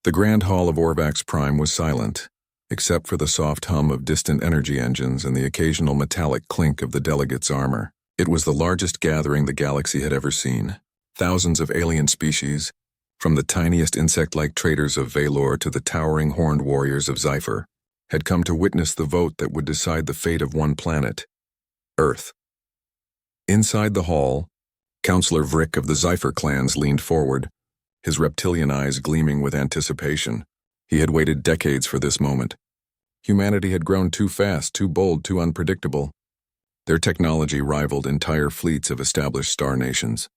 The grand hall of Orvax Prime was silent, except for the soft hum of distant energy engines and the occasional metallic clink of the delegates' armor. It was the largest gathering the galaxy had ever seen. Thousands of alien species, from the tiniest insect-like traders of Valor to the towering horned warriors of Zypher, had come to witness the vote that would decide the fate of one planet, Earth. Inside the hall, Counselor Vrick of the Zypher clans leaned forward, his reptilian eyes gleaming with anticipation. He had waited decades for this moment. Humanity had grown too fast, too bold, too unpredictable. Their technology rivaled entire fleets of established star nations.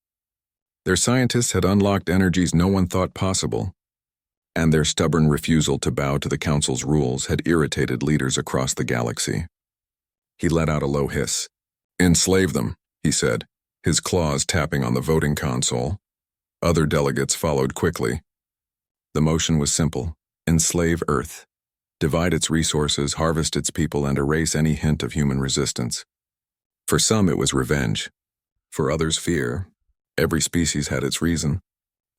Their scientists had unlocked energies no one thought possible, and their stubborn refusal to bow to the Council's rules had irritated leaders across the galaxy. He let out a low hiss. "Enslave them," he said, his claws tapping on the voting console. Other delegates followed quickly. The motion was simple: enslave Earth, divide its resources, harvest its people, and erase any hint of human resistance. For some it was revenge. For others, fear. Every species had its reason,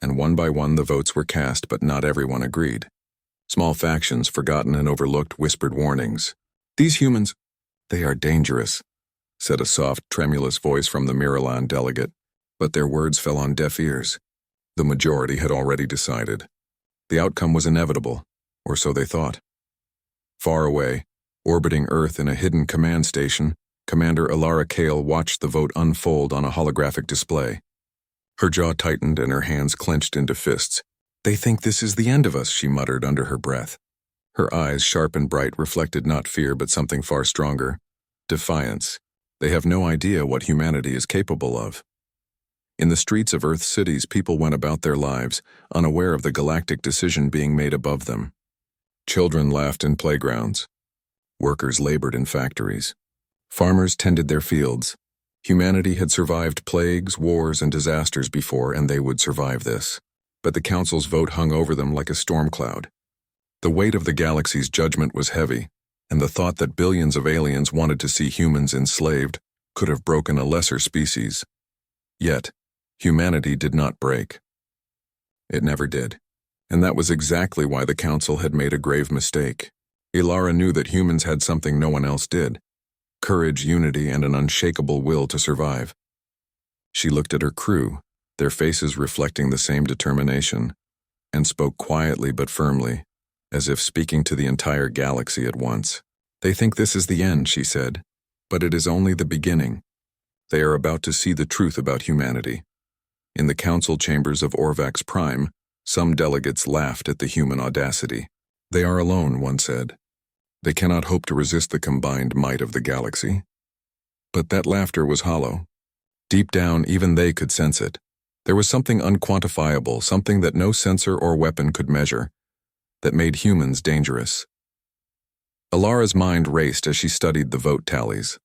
and one by one the votes were cast, but not everyone agreed. Small factions, forgotten and overlooked, whispered warnings. "These humans, they are dangerous," said a soft, tremulous voice from the Miralon delegate, but their words fell on deaf ears. The majority had already decided. The outcome was inevitable, or so they thought. Far away, orbiting Earth in a hidden command station, Commander Alara Kale watched the vote unfold on a holographic display. Her jaw tightened and her hands clenched into fists. "They think this is the end of us," she muttered under her breath. Her eyes, sharp and bright, reflected not fear but something far stronger: defiance. They have no idea what humanity is capable of. In the streets of Earth's cities, people went about their lives, unaware of the galactic decision being made above them. Children laughed in playgrounds. Workers labored in factories. Farmers tended their fields. Humanity had survived plagues, wars, and disasters before, and they would survive this. But the Council's vote hung over them like a storm cloud. The weight of the galaxy's judgment was heavy, and the thought that billions of aliens wanted to see humans enslaved could have broken a lesser species. Yet, humanity did not break. It never did. And that was exactly why the Council had made a grave mistake. Ilara knew that humans had something no one else did: courage, unity, and an unshakable will to survive. She looked at her crew, their faces reflecting the same determination, and spoke quietly but firmly, as if speaking to the entire galaxy at once. "They think this is the end," she said, "but it is only the beginning. They are about to see the truth about humanity." In the council chambers of Orvax Prime, some delegates laughed at the human audacity. "They are alone," one said. "They cannot hope to resist the combined might of the galaxy." But that laughter was hollow. Deep down, even they could sense it. There was something unquantifiable, something that no sensor or weapon could measure, that made humans dangerous. Alara's mind raced as she studied the vote tallies.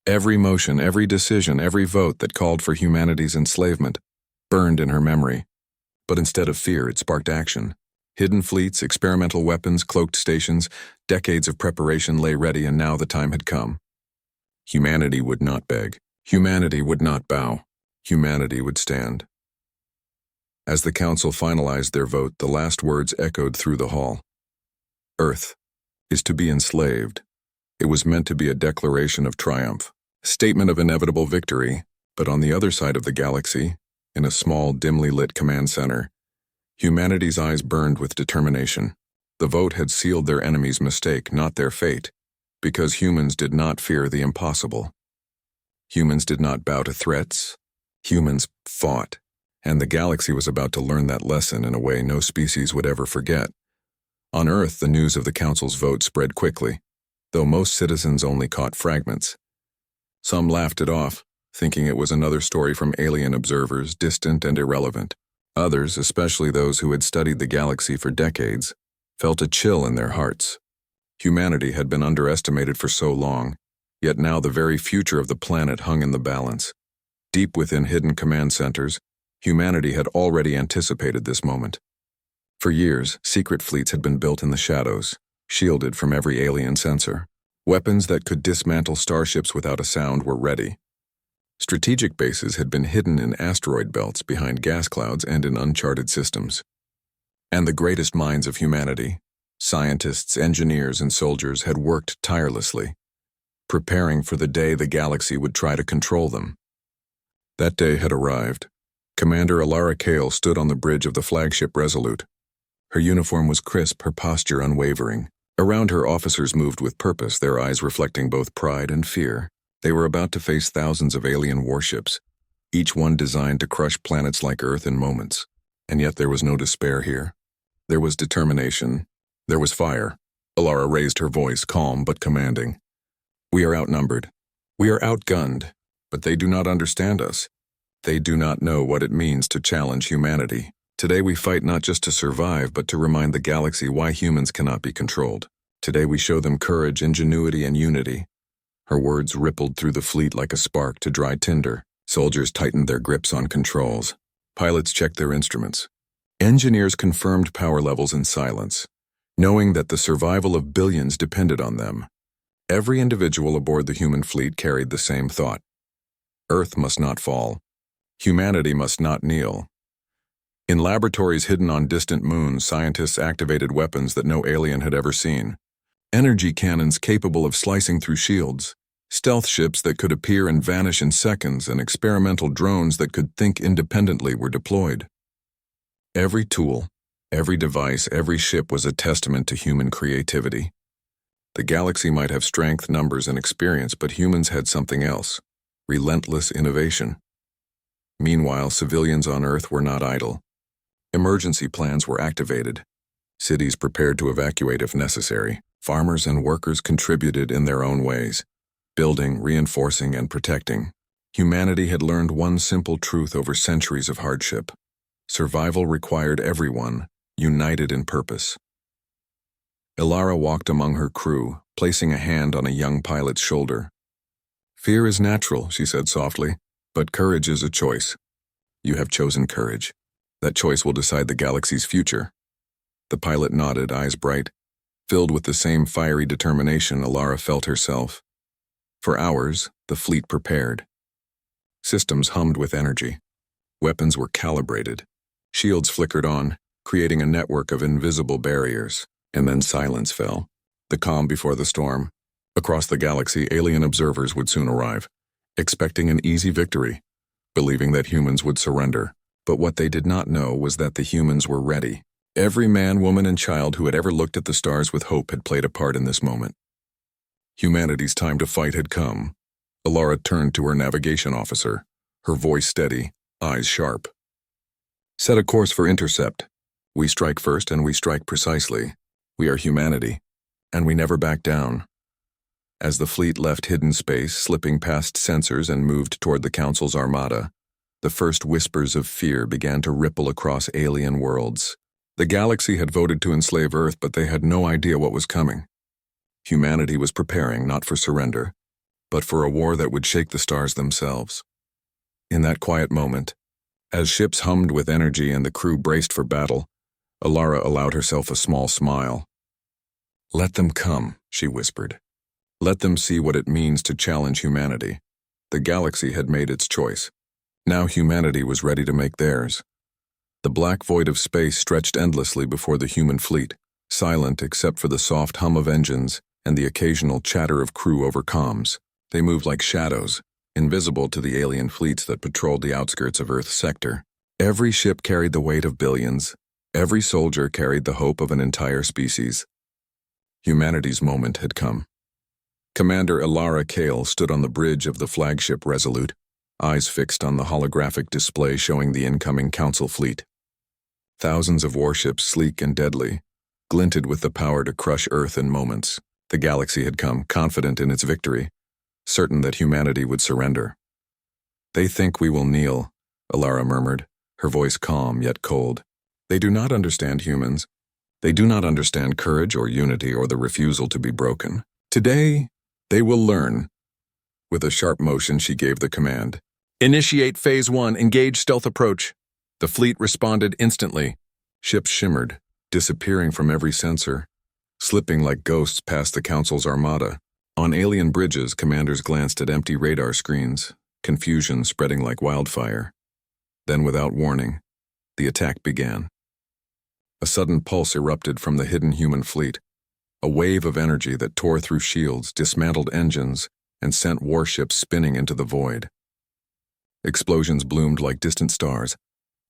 Every motion, every decision, every vote that called for humanity's enslavement burned in her memory. But instead of fear, it sparked action. Hidden fleets, experimental weapons, cloaked stations, decades of preparation lay ready, and now the time had come. Humanity would not beg. Humanity would not bow. Humanity would stand. As the council finalized their vote, the last words echoed through the hall. "Earth is to be enslaved." It was meant to be a declaration of triumph, a statement of inevitable victory, but on the other side of the galaxy, in a small, dimly lit command center, humanity's eyes burned with determination. The vote had sealed their enemy's mistake, not their fate, because humans did not fear the impossible. Humans did not bow to threats. Humans fought, and the galaxy was about to learn that lesson in a way no species would ever forget. On Earth, the news of the Council's vote spread quickly, though most citizens only caught fragments. Some laughed it off, thinking it was another story from alien observers, distant and irrelevant. Others, especially those who had studied the galaxy for decades, felt a chill in their hearts. Humanity had been underestimated for so long, yet now the very future of the planet hung in the balance. Deep within hidden command centers, humanity had already anticipated this moment. For years, secret fleets had been built in the shadows, shielded from every alien sensor. Weapons that could dismantle starships without a sound were ready. Strategic bases had been hidden in asteroid belts, behind gas clouds, and in uncharted systems. And the greatest minds of humanity, scientists, engineers, and soldiers, had worked tirelessly, preparing for the day the galaxy would try to control them. That day had arrived. Commander Alara Kale stood on the bridge of the flagship Resolute. Her uniform was crisp, her posture unwavering. Around her, officers moved with purpose, their eyes reflecting both pride and fear. They were about to face thousands of alien warships, each one designed to crush planets like Earth in moments. And yet there was no despair here. There was determination. There was fire. Alara raised her voice, calm but commanding. We are outnumbered. We are outgunned. But they do not understand us. They do not know what it means to challenge humanity. Today we fight not just to survive, but to remind the galaxy why humans cannot be controlled. Today we show them courage, ingenuity, and unity. Her words rippled through the fleet like a spark to dry tinder. Soldiers tightened their grips on controls. Pilots checked their instruments. Engineers confirmed power levels in silence, knowing that the survival of billions depended on them. Every individual aboard the human fleet carried the same thought. Earth must not fall. Humanity must not kneel. In laboratories hidden on distant moons, scientists activated weapons that no alien had ever seen. Energy cannons capable of slicing through shields, stealth ships that could appear and vanish in seconds, and experimental drones that could think independently were deployed. Every tool, every device, every ship was a testament to human creativity. The galaxy might have strength, numbers, and experience, but humans had something else: relentless innovation. Meanwhile, civilians on Earth were not idle. Emergency plans were activated. Cities prepared to evacuate if necessary. Farmers and workers contributed in their own ways, building, reinforcing, and protecting. Humanity had learned one simple truth over centuries of hardship. Survival required everyone, united in purpose. Alara walked among her crew, placing a hand on a young pilot's shoulder. Fear is natural, she said softly, but courage is a choice. You have chosen courage. That choice will decide the galaxy's future. The pilot nodded, eyes bright. Filled with the same fiery determination Alara felt herself. For hours, the fleet prepared. Systems hummed with energy. Weapons were calibrated. Shields flickered on, creating a network of invisible barriers. And then silence fell. The calm before the storm. Across the galaxy, alien observers would soon arrive, expecting an easy victory, believing that humans would surrender. But what they did not know was that the humans were ready. Every man, woman, and child who had ever looked at the stars with hope had played a part in this moment. Humanity's time to fight had come. Alara turned to her navigation officer, her voice steady, eyes sharp. Set a course for intercept. We strike first and we strike precisely. We are humanity, and we never back down. As the fleet left hidden space, slipping past sensors and moved toward the Council's armada, the first whispers of fear began to ripple across alien worlds. The galaxy had voted to enslave Earth, but they had no idea what was coming. Humanity was preparing not for surrender, but for a war that would shake the stars themselves. In that quiet moment, as ships hummed with energy and the crew braced for battle, Alara allowed herself a small smile. Let them come, she whispered. Let them see what it means to challenge humanity. The galaxy had made its choice. Now humanity was ready to make theirs. The black void of space stretched endlessly before the human fleet, silent except for the soft hum of engines and the occasional chatter of crew over comms. They moved like shadows, invisible to the alien fleets that patrolled the outskirts of Earth's sector. Every ship carried the weight of billions. Every soldier carried the hope of an entire species. Humanity's moment had come. Commander Alara Kale stood on the bridge of the flagship Resolute, eyes fixed on the holographic display showing the incoming Council fleet. Thousands of warships, sleek and deadly, glinted with the power to crush Earth in moments. The galaxy had come, confident in its victory, certain that humanity would surrender. They think we will kneel, Alara murmured, her voice calm yet cold. They do not understand humans. They do not understand courage or unity or the refusal to be broken. Today, they will learn. With a sharp motion, she gave the command. Initiate Phase 1, engage stealth approach. The fleet responded instantly. Ships shimmered, disappearing from every sensor, slipping like ghosts past the Council's armada. On alien bridges, commanders glanced at empty radar screens, confusion spreading like wildfire. Then, without warning, the attack began. A sudden pulse erupted from the hidden human fleet, a wave of energy that tore through shields, dismantled engines, and sent warships spinning into the void. Explosions bloomed like distant stars,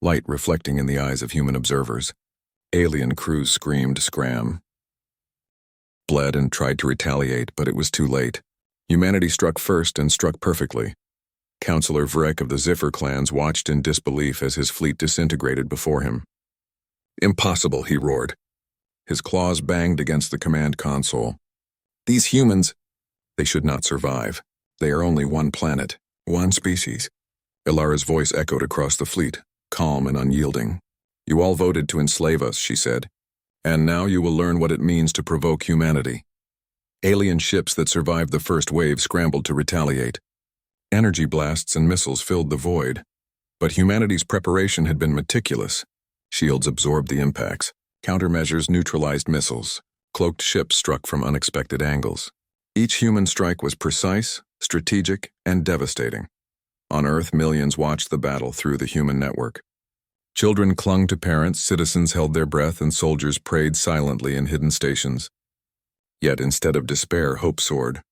light reflecting in the eyes of human observers. Alien crews screamed, scram, bled, and tried to retaliate, but it was too late. Humanity struck first and struck perfectly. Councillor Vrek of the Ziffer clans watched in disbelief as his fleet disintegrated before him. "Impossible," he roared. His claws banged against the command console. "These humans, they should not survive. They are only one planet, one species." Ilara's voice echoed across the fleet, calm and unyielding. "You all voted to enslave us," she said. "And now you will learn what it means to provoke humanity." Alien ships that survived the first wave scrambled to retaliate. Energy blasts and missiles filled the void. But humanity's preparation had been meticulous. Shields absorbed the impacts. Countermeasures neutralized missiles. Cloaked ships struck from unexpected angles. Each human strike was precise, strategic, and devastating. On Earth, millions watched the battle through the human network. Children clung to parents, citizens held their breath, and soldiers prayed silently in hidden stations. Yet instead of despair, hope soared.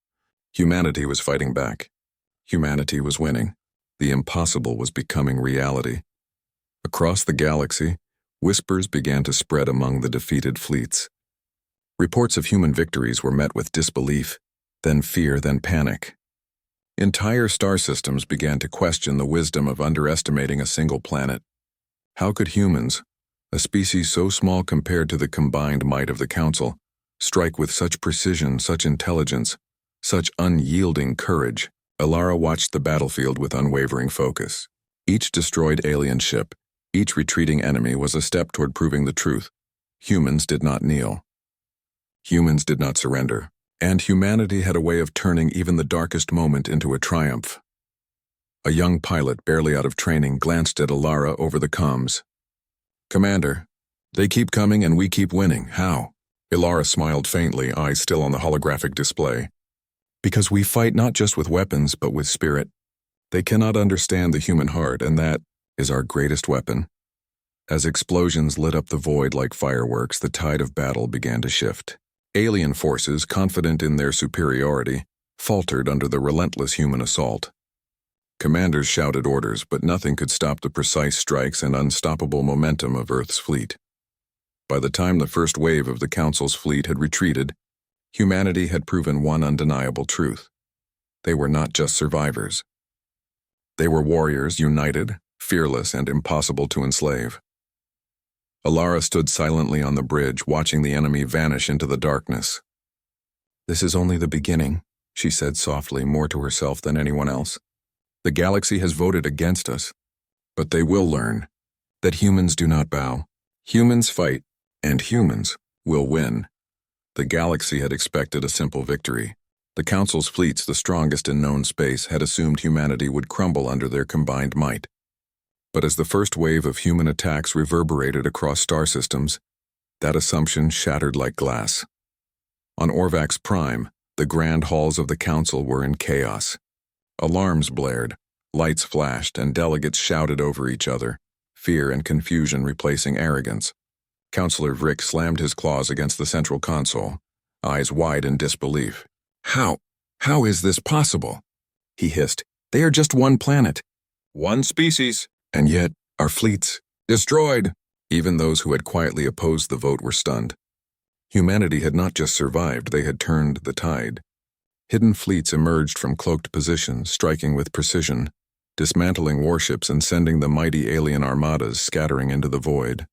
Humanity was fighting back. Humanity was winning. The impossible was becoming reality. Across the galaxy, whispers began to spread among the defeated fleets. Reports of human victories were met with disbelief, then fear, then panic. Entire star systems began to question the wisdom of underestimating a single planet. How could humans, a species so small compared to the combined might of the Council, strike with such precision, such intelligence, such unyielding courage? Ilara watched the battlefield with unwavering focus. Each destroyed alien ship, each retreating enemy was a step toward proving the truth. Humans did not kneel. Humans did not surrender. And humanity had a way of turning even the darkest moment into a triumph. A young pilot, barely out of training, glanced at Ilara over the comms. "Commander, they keep coming and we keep winning. How?" Ilara smiled faintly, eyes still on the holographic display. "Because we fight not just with weapons, but with spirit. They cannot understand the human heart, and that is our greatest weapon." As explosions lit up the void like fireworks, the tide of battle began to shift. Alien forces, confident in their superiority, faltered under the relentless human assault. Commanders shouted orders, but nothing could stop the precise strikes and unstoppable momentum of Earth's fleet. By the time the first wave of the Council's fleet had retreated, humanity had proven one undeniable truth. They were not just survivors. They were warriors, united, fearless, and impossible to enslave. Ilara stood silently on the bridge, watching the enemy vanish into the darkness. "This is only the beginning," she said softly, more to herself than anyone else. "The galaxy has voted against us, but they will learn that humans do not bow. Humans fight, and humans will win." The galaxy had expected a simple victory. The Council's fleets, the strongest in known space, had assumed humanity would crumble under their combined might. But as the first wave of human attacks reverberated across star systems, that assumption shattered like glass. On Orvax Prime, the grand halls of the Council were in chaos. Alarms blared, lights flashed, and delegates shouted over each other, fear and confusion replacing arrogance. Councillor Vrick slammed his claws against the central console, eyes wide in disbelief. How is this possible?" he hissed. "They are just one planet. One species. And yet, our fleets, destroyed." Even those who had quietly opposed the vote were stunned. Humanity had not just survived, they had turned the tide. Hidden fleets emerged from cloaked positions, striking with precision, dismantling warships and sending the mighty alien armadas scattering into the void.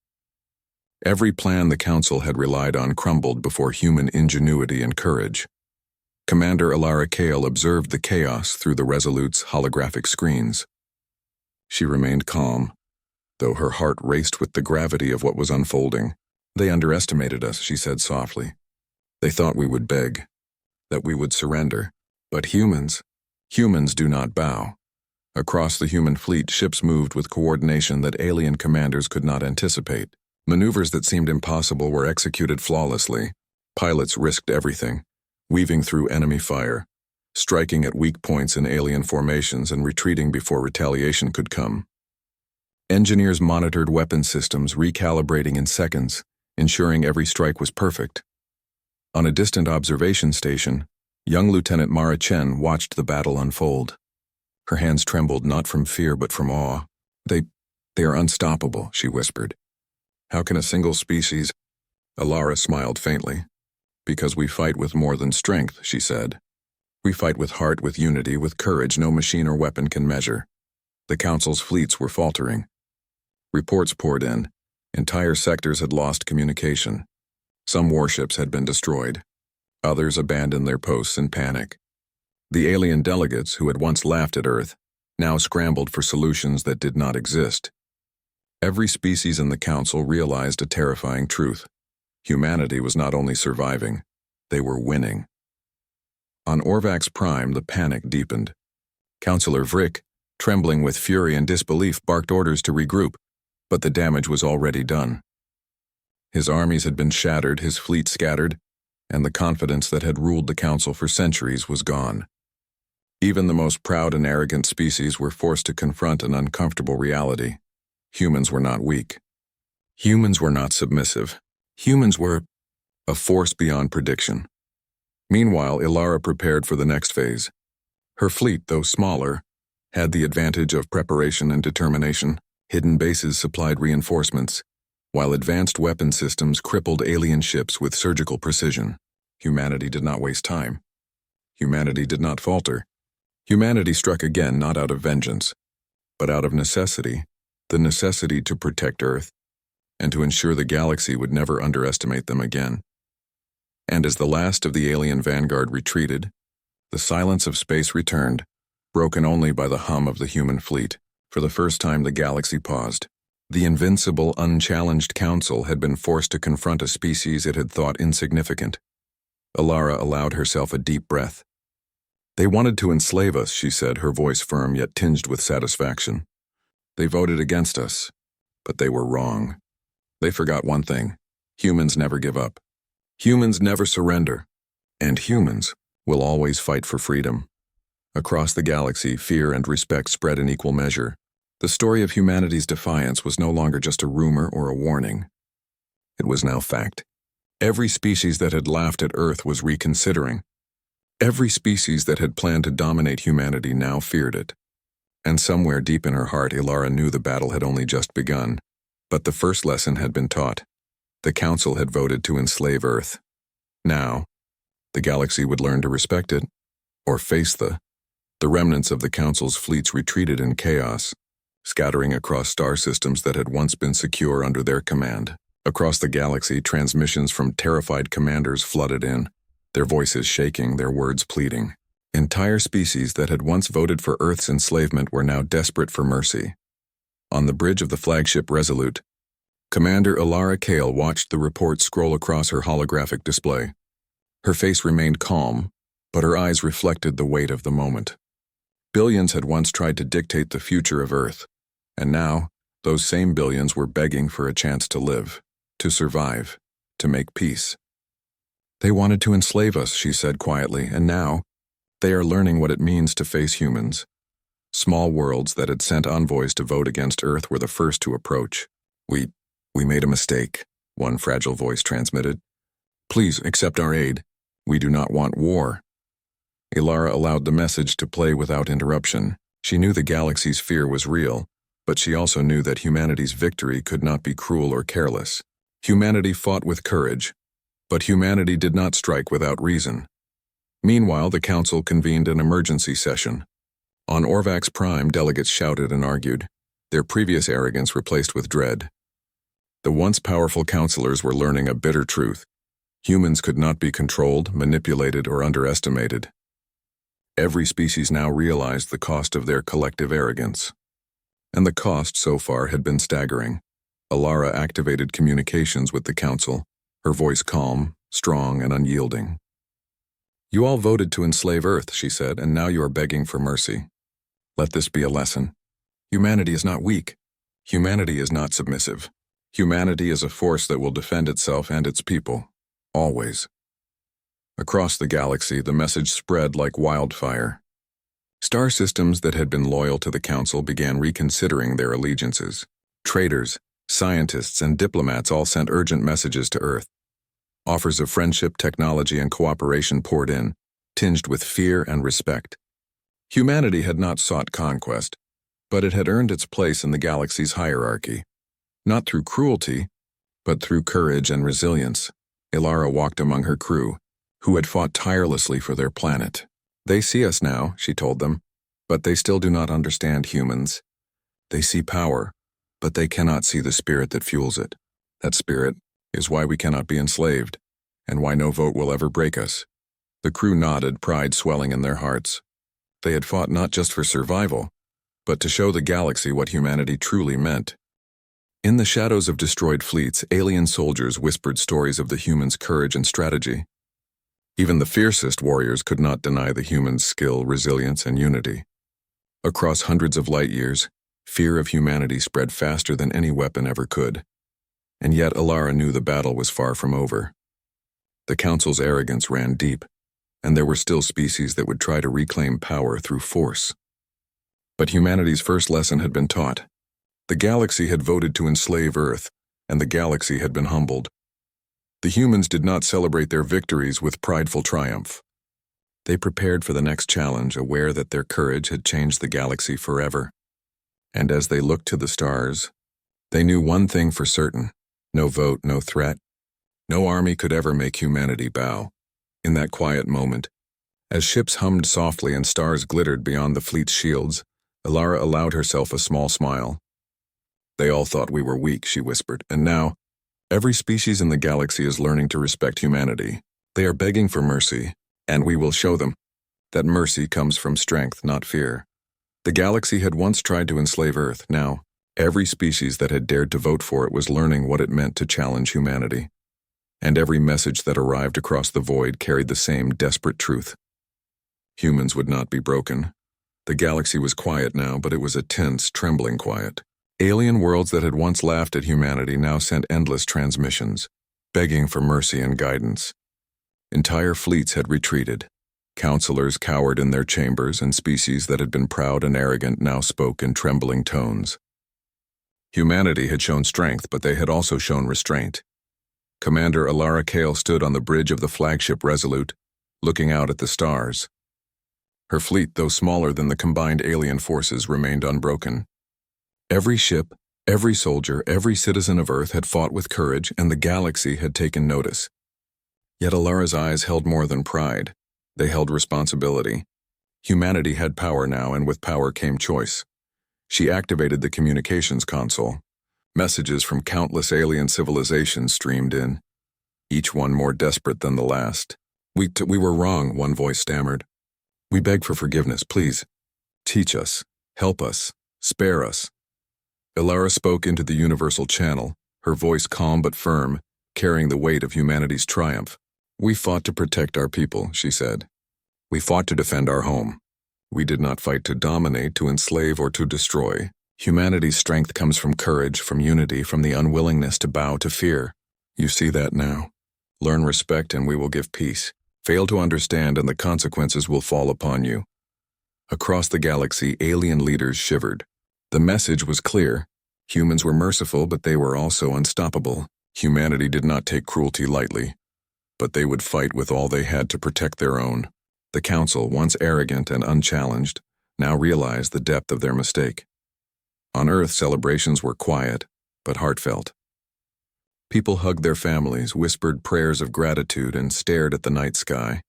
Every plan the Council had relied on crumbled before human ingenuity and courage. Commander Ilara Kale observed the chaos through the Resolute's holographic screens. She remained calm, though her heart raced with the gravity of what was unfolding. "They underestimated us," she said softly. "They thought we would beg, that we would surrender. But humans do not bow." Across the human fleet, ships moved with coordination that alien commanders could not anticipate. Maneuvers that seemed impossible were executed flawlessly. Pilots risked everything, weaving through enemy fire, striking at weak points in alien formations and retreating before retaliation could come. Engineers monitored weapon systems, recalibrating in seconds, ensuring every strike was perfect. On a distant observation station, young Lieutenant Mara Chen watched the battle unfold. Her hands trembled not from fear but from awe. They are unstoppable, she whispered. How can a single species? Alara smiled faintly. Because we fight with more than strength, she said. We fight with heart, with unity, with courage no machine or weapon can measure. The Council's fleets were faltering. Reports poured in. Entire sectors had lost communication. Some warships had been destroyed. Others abandoned their posts in panic. The alien delegates, who had once laughed at Earth, now scrambled for solutions that did not exist. Every species in the Council realized a terrifying truth. Humanity was not only surviving, they were winning. On Orvax Prime, the panic deepened. Councillor Vrick, trembling with fury and disbelief, barked orders to regroup, but the damage was already done. His armies had been shattered, his fleet scattered, and the confidence that had ruled the Council for centuries was gone. Even the most proud and arrogant species were forced to confront an uncomfortable reality. Humans were not weak. Humans were not submissive. Humans were a force beyond prediction. Meanwhile, Ilara prepared for the next phase. Her fleet, though smaller, had the advantage of preparation and determination. Hidden bases supplied reinforcements, while advanced weapon systems crippled alien ships with surgical precision. Humanity did not waste time. Humanity did not falter. Humanity struck again, not out of vengeance, but out of necessity, the necessity to protect Earth, and to ensure the galaxy would never underestimate them again. And as the last of the alien vanguard retreated, the silence of space returned, broken only by the hum of the human fleet. For the first time, the galaxy paused. The invincible, unchallenged Council had been forced to confront a species it had thought insignificant. Alara allowed herself a deep breath. They wanted to enslave us, she said, her voice firm yet tinged with satisfaction. They voted against us, but they were wrong. They forgot one thing. Humans never give up. Humans never surrender. And humans will always fight for freedom. Across the galaxy, fear and respect spread in equal measure. The story of humanity's defiance was no longer just a rumor or a warning. It was now fact. Every species that had laughed at Earth was reconsidering. Every species that had planned to dominate humanity now feared it. And somewhere deep in her heart, Ilara knew the battle had only just begun. But the first lesson had been taught. The Council had voted to enslave Earth. Now, the galaxy would learn to respect it, or face the remnants of the Council's fleets retreated in chaos, scattering across star systems that had once been secure under their command. Across the galaxy, transmissions from terrified commanders flooded in, their voices shaking, their words pleading. Entire species that had once voted for Earth's enslavement were now desperate for mercy. On the bridge of the flagship Resolute, Commander Ilara Kale watched the report scroll across her holographic display. Her face remained calm, but her eyes reflected the weight of the moment. Billions had once tried to dictate the future of Earth, and now those same billions were begging for a chance to live, to survive, to make peace. They wanted to enslave us, she said quietly, and now they are learning what it means to face humans. Small worlds that had sent envoys to vote against Earth were the first to approach. We made a mistake, one fragile voice transmitted. Please accept our aid. We do not want war. Ilara allowed the message to play without interruption. She knew the galaxy's fear was real, but she also knew that humanity's victory could not be cruel or careless. Humanity fought with courage, but humanity did not strike without reason. Meanwhile, the Council convened an emergency session. On Orvax Prime, delegates shouted and argued, their previous arrogance replaced with dread. The once powerful councillors were learning a bitter truth. Humans could not be controlled, manipulated, or underestimated. Every species now realized the cost of their collective arrogance. And the cost so far had been staggering. Alara activated communications with the Council, her voice calm, strong, and unyielding. You all voted to enslave Earth, she said, and now you are begging for mercy. Let this be a lesson. Humanity is not weak. Humanity is not submissive. Humanity is a force that will defend itself and its people, always. Across the galaxy, the message spread like wildfire. Star systems that had been loyal to the Council began reconsidering their allegiances. Traitors, Scientists and diplomats all sent urgent messages to Earth. Offers of friendship, technology, and cooperation poured in, tinged with fear and respect. Humanity had not sought conquest, but it had earned its place in the galaxy's hierarchy. Not through cruelty, but through courage and resilience. Ilara walked among her crew, who had fought tirelessly for their planet. They see us now, she told them, but they still do not understand humans. They see power, but they cannot see the spirit that fuels it. That spirit is why we cannot be enslaved, and why no vote will ever break us. The crew nodded, pride swelling in their hearts. They had fought not just for survival, but to show the galaxy what humanity truly meant. In the shadows of destroyed fleets, alien soldiers whispered stories of the humans' courage and strategy. Even the fiercest warriors could not deny the humans' skill, resilience, and unity. Across hundreds of light years, fear of humanity spread faster than any weapon ever could. And yet Ilara knew the battle was far from over. The Council's arrogance ran deep, and there were still species that would try to reclaim power through force. But humanity's first lesson had been taught. The galaxy had voted to enslave Earth, and the galaxy had been humbled. The humans did not celebrate their victories with prideful triumph. They prepared for the next challenge, aware that their courage had changed the galaxy forever. And as they looked to the stars, they knew one thing for certain: no vote, no threat. No army could ever make humanity bow. In that quiet moment, as ships hummed softly and stars glittered beyond the fleet's shields, Ilara allowed herself a small smile. They all thought we were weak, she whispered, and now, every species in the galaxy is learning to respect humanity. They are begging for mercy, and we will show them that mercy comes from strength, not fear. The galaxy had once tried to enslave Earth. Now, every species that had dared to vote for it was learning what it meant to challenge humanity. And every message that arrived across the void carried the same desperate truth. Humans would not be broken. The galaxy was quiet now, but it was a tense, trembling quiet. Alien worlds that had once laughed at humanity now sent endless transmissions, begging for mercy and guidance. Entire fleets had retreated. Counselors cowered in their chambers, and species that had been proud and arrogant now spoke in trembling tones. Humanity had shown strength, but they had also shown restraint. Commander Ilara Kale stood on the bridge of the flagship Resolute, looking out at the stars. Her fleet, though smaller than the combined alien forces, remained unbroken. Every ship, every soldier, every citizen of Earth had fought with courage, and the galaxy had taken notice. Yet Ilara's eyes held more than pride. They held responsibility. Humanity had power now, and with power came choice. She activated the communications console. Messages from countless alien civilizations streamed in, each one more desperate than the last. We were wrong, one voice stammered. We beg for forgiveness, please. Teach us, help us, spare us. Ilara spoke into the universal channel, her voice calm but firm, carrying the weight of humanity's triumph. We fought to protect our people, she said. We fought to defend our home. We did not fight to dominate, to enslave, or to destroy. Humanity's strength comes from courage, from unity, from the unwillingness to bow to fear. You see that now. Learn respect and we will give peace. Fail to understand and the consequences will fall upon you. Across the galaxy, alien leaders shivered. The message was clear. Humans were merciful, but they were also unstoppable. Humanity did not take cruelty lightly, but they would fight with all they had to protect their own. The Council, once arrogant and unchallenged, now realized the depth of their mistake. On Earth, celebrations were quiet, but heartfelt. People hugged their families, whispered prayers of gratitude, and stared at the night sky,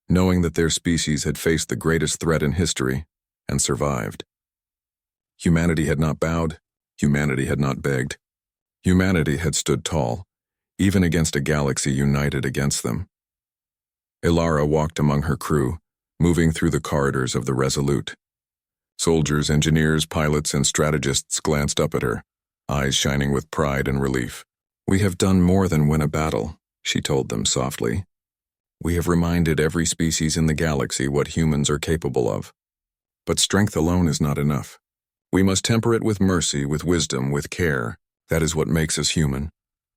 knowing that their species had faced the greatest threat in history and survived. Humanity had not bowed, humanity had not begged. Humanity had stood tall, even against a galaxy united against them. Ilara walked among her crew, moving through the corridors of the Resolute. Soldiers, engineers, pilots, and strategists glanced up at her, eyes shining with pride and relief. We have done more than win a battle, she told them softly. We have reminded every species in the galaxy what humans are capable of. But strength alone is not enough. We must temper it with mercy, with wisdom, with care. That is what makes us human.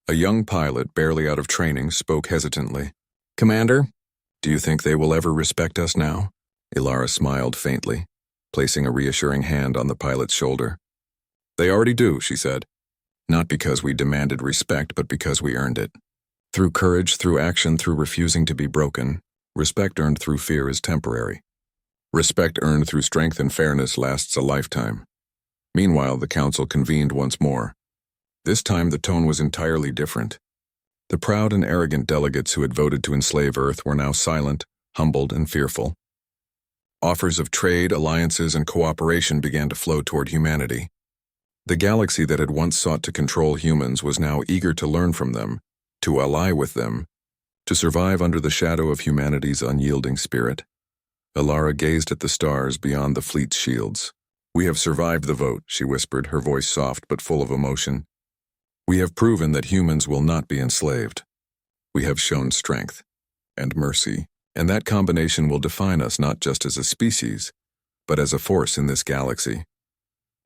A young pilot, barely out of training, spoke hesitantly. Commander, do you think they will ever respect us now? Ilara smiled faintly, placing a reassuring hand on the pilot's shoulder. They already do, she said. Not because we demanded respect, but because we earned it. Through courage, through action, through refusing to be broken, respect earned through fear is temporary. Respect earned through strength and fairness lasts a lifetime. Meanwhile, the council convened once more. This time the tone was entirely different. The proud and arrogant delegates who had voted to enslave Earth were now silent, humbled, and fearful. Offers of trade, alliances, and cooperation began to flow toward humanity. The galaxy that had once sought to control humans was now eager to learn from them, to ally with them, to survive under the shadow of humanity's unyielding spirit. Alara gazed at the stars beyond the fleet's shields. "We have survived the vote," she whispered, her voice soft but full of emotion. "We have proven that humans will not be enslaved. We have shown strength and mercy, and that combination will define us not just as a species, but as a force in this galaxy."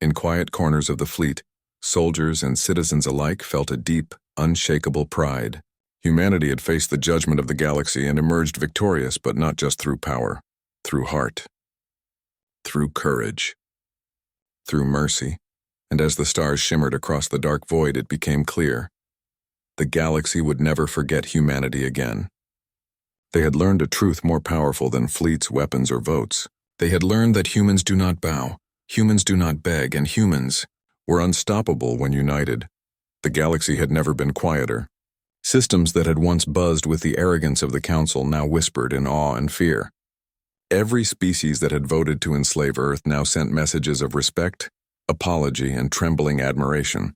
In quiet corners of the fleet, soldiers and citizens alike felt a deep, unshakable pride. Humanity had faced the judgment of the galaxy and emerged victorious, but not just through power, through heart, through courage, through mercy. And as the stars shimmered across the dark void, it became clear. The galaxy would never forget humanity again. They had learned a truth more powerful than fleets, weapons, or votes. They had learned that humans do not bow, humans do not beg, and humans were unstoppable when united. The galaxy had never been quieter. Systems that had once buzzed with the arrogance of the council now whispered in awe and fear. Every species that had voted to enslave Earth now sent messages of respect, apology, and trembling admiration.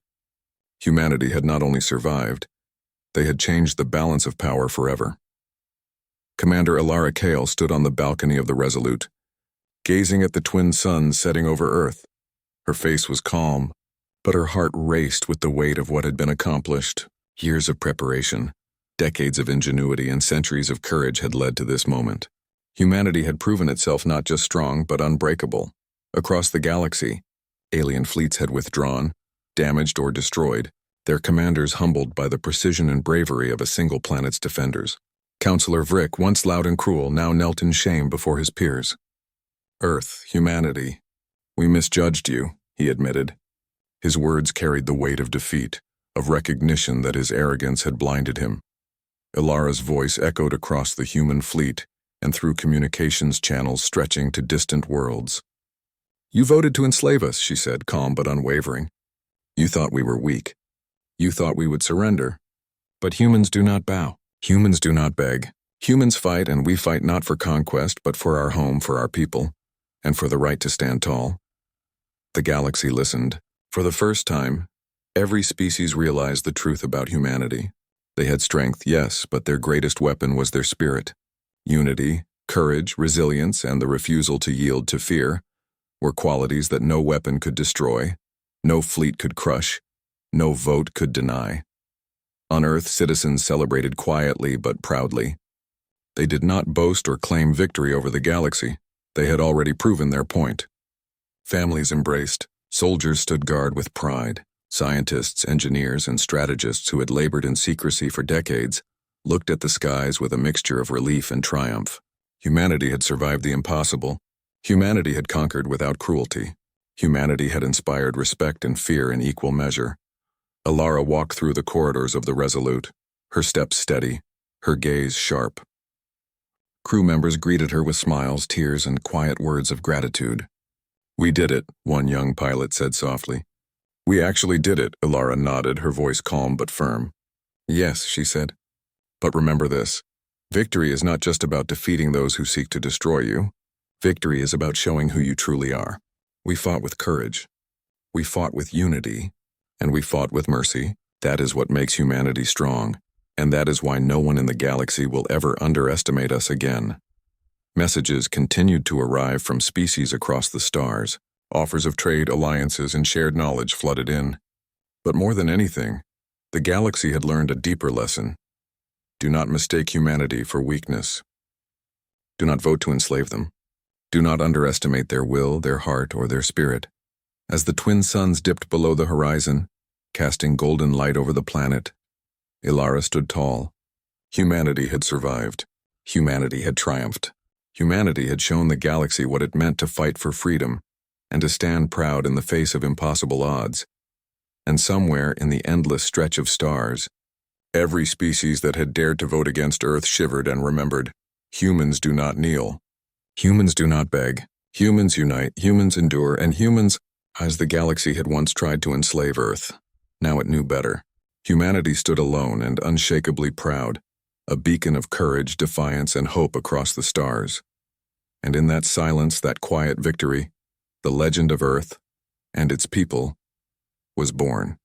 Humanity had not only survived, they had changed the balance of power forever. Commander Alara Kale stood on the balcony of the Resolute, gazing at the twin suns setting over Earth. Her face was calm, but her heart raced with the weight of what had been accomplished. Years of preparation, decades of ingenuity, and centuries of courage had led to this moment. Humanity had proven itself not just strong, but unbreakable. Across the galaxy, alien fleets had withdrawn, damaged or destroyed, their commanders humbled by the precision and bravery of a single planet's defenders. Counselor Vrick, once loud and cruel, now knelt in shame before his peers. "Earth, humanity, we misjudged you," he admitted. His words carried the weight of defeat, of recognition that his arrogance had blinded him. Ilara's voice echoed across the human fleet and through communications channels stretching to distant worlds. "You voted to enslave us," she said, calm but unwavering. "You thought we were weak. You thought we would surrender. But humans do not bow. Humans do not beg. Humans fight, and we fight not for conquest, but for our home, for our people, and for the right to stand tall." The galaxy listened. For the first time, every species realized the truth about humanity. They had strength, yes, but their greatest weapon was their spirit. Unity, courage, resilience, and the refusal to yield to fear were qualities that no weapon could destroy, no fleet could crush, no vote could deny. On Earth, citizens celebrated quietly but proudly. They did not boast or claim victory over the galaxy. They had already proven their point. Families embraced. Soldiers stood guard with pride. Scientists, engineers, and strategists who had labored in secrecy for decades looked at the skies with a mixture of relief and triumph. Humanity had survived the impossible. Humanity had conquered without cruelty. Humanity had inspired respect and fear in equal measure. Alara walked through the corridors of the Resolute, her steps steady, her gaze sharp. Crew members greeted her with smiles, tears, and quiet words of gratitude. "We did it," one young pilot said softly. "We actually did it," Alara nodded, her voice calm but firm. "Yes," she said. "But remember this. Victory is not just about defeating those who seek to destroy you. Victory is about showing who you truly are. We fought with courage. We fought with unity. And we fought with mercy. That is what makes humanity strong. And that is why no one in the galaxy will ever underestimate us again." Messages continued to arrive from species across the stars. Offers of trade, alliances, and shared knowledge flooded in. But more than anything, the galaxy had learned a deeper lesson. Do not mistake humanity for weakness. Do not vote to enslave them. Do not underestimate their will, their heart, or their spirit. As the twin suns dipped below the horizon, casting golden light over the planet, Ilara stood tall. Humanity had survived. Humanity had triumphed. Humanity had shown the galaxy what it meant to fight for freedom and to stand proud in the face of impossible odds. And somewhere in the endless stretch of stars, every species that had dared to vote against Earth shivered and remembered, humans do not kneel. Humans do not beg. Humans unite, humans endure, and humans, as the galaxy had once tried to enslave Earth. Now it knew better. Humanity stood alone and unshakably proud, a beacon of courage, defiance, and hope across the stars. And in that silence, that quiet victory, the legend of Earth and its people was born.